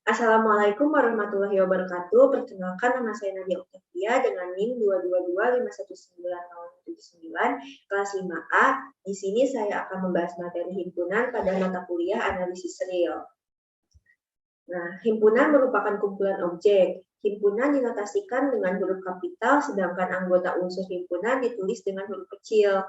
Assalamualaikum warahmatullahi wabarakatuh. Perkenalkan, nama saya Nadia Oktavia dengan NIM 222519079 kelas 5A. Di sini saya akan membahas materi himpunan pada mata kuliah analisis real. Nah, himpunan merupakan kumpulan objek. Himpunan dinotasikan dengan huruf kapital, sedangkan anggota unsur himpunan ditulis dengan huruf kecil.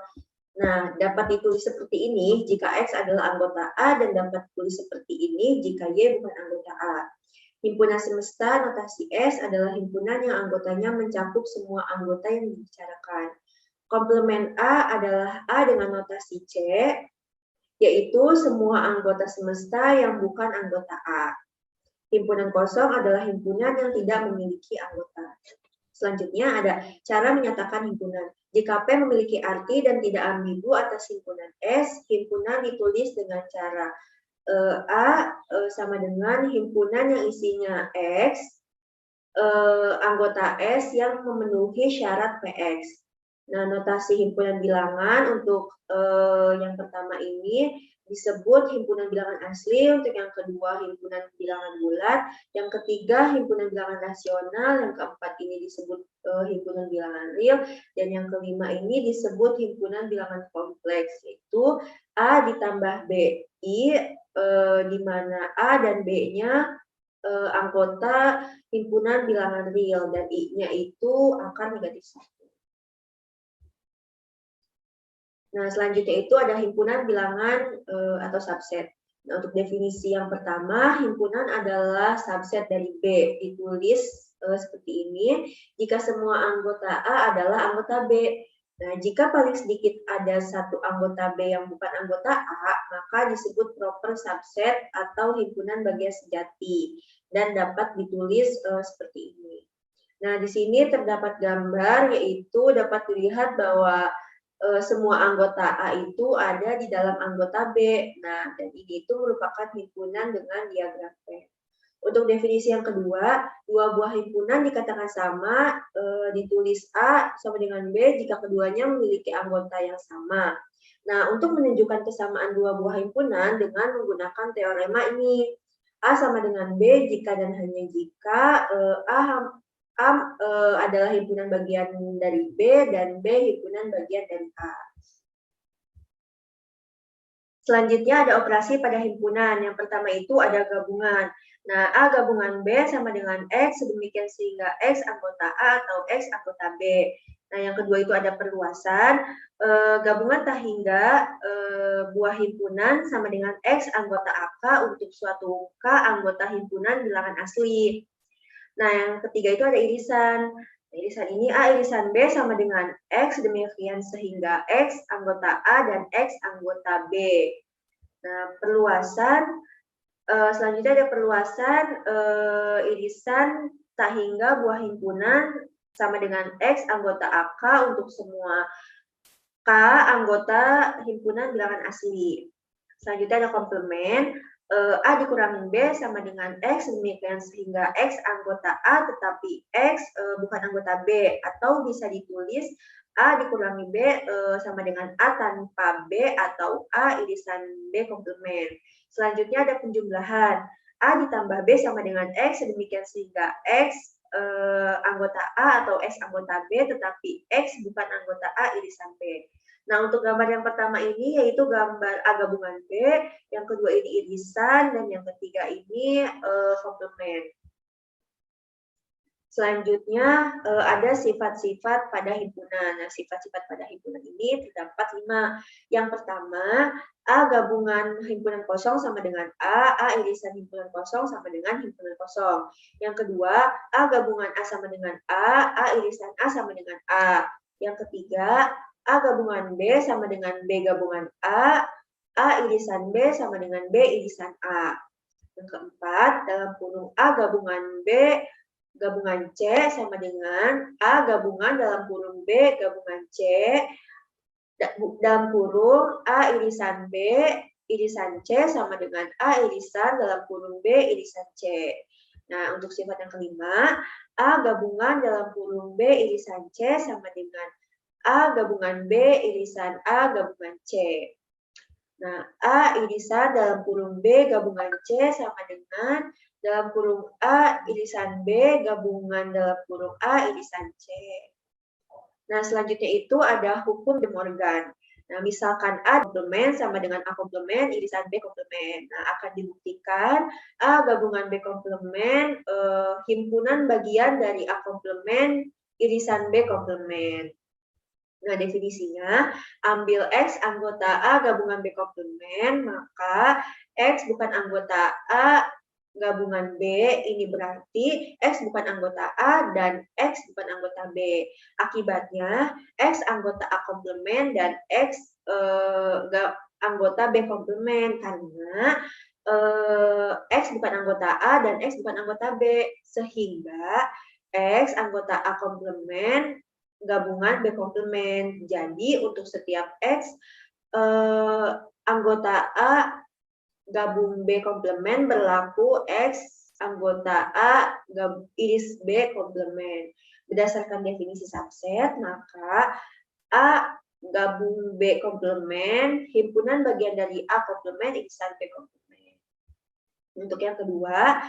Nah, dapat ditulis seperti ini jika X adalah anggota A dan dapat ditulis seperti ini jika Y bukan anggota A. Himpunan semesta notasi S adalah himpunan yang anggotanya mencakup semua anggota yang dibicarakan. Komplement A adalah A dengan notasi C, yaitu semua anggota semesta yang bukan anggota A. Himpunan kosong adalah himpunan yang tidak memiliki anggota. Selanjutnya ada cara menyatakan himpunan. Jika P memiliki arti dan tidak ambigu atas himpunan S, himpunan ditulis dengan cara A sama dengan himpunan yang isinya X, anggota S yang memenuhi syarat PX. Nah, notasi himpunan bilangan untuk yang pertama ini disebut himpunan bilangan asli, untuk yang kedua himpunan bilangan bulat, yang ketiga himpunan bilangan rasional, yang keempat ini disebut himpunan bilangan real, dan yang kelima ini disebut himpunan bilangan kompleks, yaitu A ditambah BI, di mana A dan B-nya anggota himpunan bilangan real, dan I-nya itu akar -1. Nah, selanjutnya itu ada himpunan bilangan atau subset. Nah, untuk definisi yang pertama, himpunan adalah subset dari B. Ditulis seperti ini, jika semua anggota A adalah anggota B. Nah, jika paling sedikit ada satu anggota B yang bukan anggota A, maka disebut proper subset atau himpunan bagian sejati, dan dapat ditulis seperti ini. Nah, di sini terdapat gambar, yaitu dapat dilihat bahwa semua anggota A itu ada di dalam anggota B. Nah, dan ini itu merupakan himpunan dengan diagram Venn. Untuk definisi yang kedua, dua buah himpunan dikatakan sama, ditulis A sama dengan B jika keduanya memiliki anggota yang sama. Nah, untuk menunjukkan kesamaan dua buah himpunan dengan menggunakan teorema ini, A sama dengan B jika dan hanya jika A adalah himpunan bagian dari B dan B himpunan bagian dari A. Selanjutnya ada operasi pada himpunan. Yang pertama itu ada gabungan. Nah, A gabungan B sama dengan X, sedemikian sehingga X anggota A atau X anggota B. Nah, yang kedua itu ada perluasan. Gabungan tak hingga buah himpunan sama dengan X anggota AK untuk suatu K anggota himpunan bilangan asli. Nah, yang ketiga itu ada irisan. Nah, irisan ini A irisan B sama dengan X, demikian sehingga X anggota A dan X anggota B. Nah, perluasan, selanjutnya ada perluasan irisan tak hingga buah himpunan sama dengan X anggota AK untuk semua K anggota himpunan bilangan asli. Selanjutnya ada komplement. A dikurangi B sama dengan X, demikian sehingga X anggota A tetapi X bukan anggota B, atau bisa ditulis A dikurangi B sama dengan A tanpa B atau A irisan B komplement. Selanjutnya ada penjumlahan. A ditambah B sama dengan X, demikian sehingga X anggota A atau X anggota B tetapi X bukan anggota A irisan B. Nah, untuk gambar yang pertama ini yaitu gambar A gabungan B, yang kedua ini irisan, dan yang ketiga ini komplement. Selanjutnya ada sifat-sifat pada himpunan. Nah, sifat-sifat pada himpunan ini terdapat 5. Yang pertama, A gabungan himpunan kosong sama dengan A irisan himpunan kosong sama dengan himpunan kosong. Yang kedua, A gabungan A sama dengan A irisan A sama dengan A. Yang ketiga, A gabungan B sama dengan B gabungan A irisan B sama dengan B irisan A. Yang keempat, dalam kurung A gabungan B gabungan C sama dengan A gabungan dalam kurung B gabungan C, dalam kurung A irisan B irisan C sama dengan A irisan dalam kurung B irisan C. Nah, untuk sifat yang kelima, A gabungan dalam kurung B irisan C sama dengan A gabungan B irisan A gabungan C. Nah, A irisan dalam kurung B gabungan C sama dengan dalam kurung A irisan B gabungan dalam kurung A irisan C. Nah, selanjutnya itu ada hukum De Morgan. Nah, misalkan A komplement sama dengan A komplement, irisan B komplement. Nah, akan dibuktikan A gabungan B komplement, himpunan bagian dari A komplement, irisan B komplement. Nah, definisinya, ambil X anggota A gabungan B komplement, maka X bukan anggota A gabungan B, ini berarti X bukan anggota A dan X bukan anggota B. Akibatnya, X anggota A komplement dan X anggota B komplement, karena X bukan anggota A dan X bukan anggota B, sehingga X anggota A komplement gabungan B komplement. Jadi untuk setiap X anggota A gabung B komplement berlaku X anggota A iris B komplement. Berdasarkan definisi subset, maka A gabung B komplement, himpunan bagian dari A komplement irisan B komplement. Untuk yang kedua,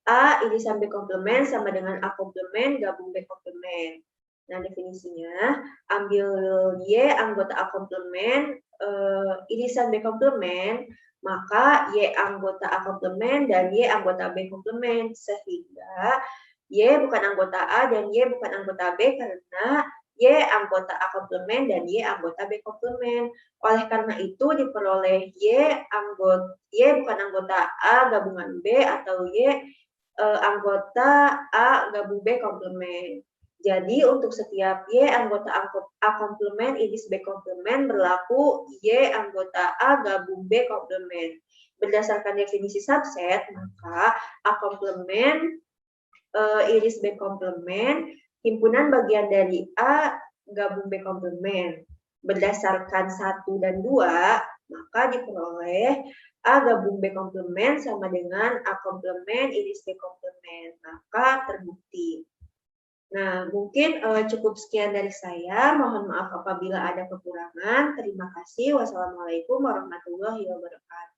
A irisan B komplement sama dengan A komplement gabung B komplement. Nah, definisinya, ambil Y anggota A komplement, irisan B komplement, maka Y anggota A komplement dan Y anggota B komplement, sehingga Y bukan anggota A dan Y bukan anggota B karena Y anggota A komplement dan Y anggota B komplement. Oleh karena itu diperoleh Y bukan anggota A gabungan B atau Y anggota A gabung B komplement. Jadi untuk setiap Y anggota A komplement iris B komplement berlaku Y anggota A gabung B komplement. Berdasarkan definisi subset, maka A komplement iris B komplement, himpunan bagian dari A gabung B komplement. Berdasarkan 1 dan 2, maka diperoleh A gabung B komplement sama dengan A komplement iris B komplement. Maka terbukti. Nah, mungkin cukup sekian dari saya. Mohon maaf apabila ada kekurangan. Terima kasih. Wassalamualaikum warahmatullahi wabarakatuh.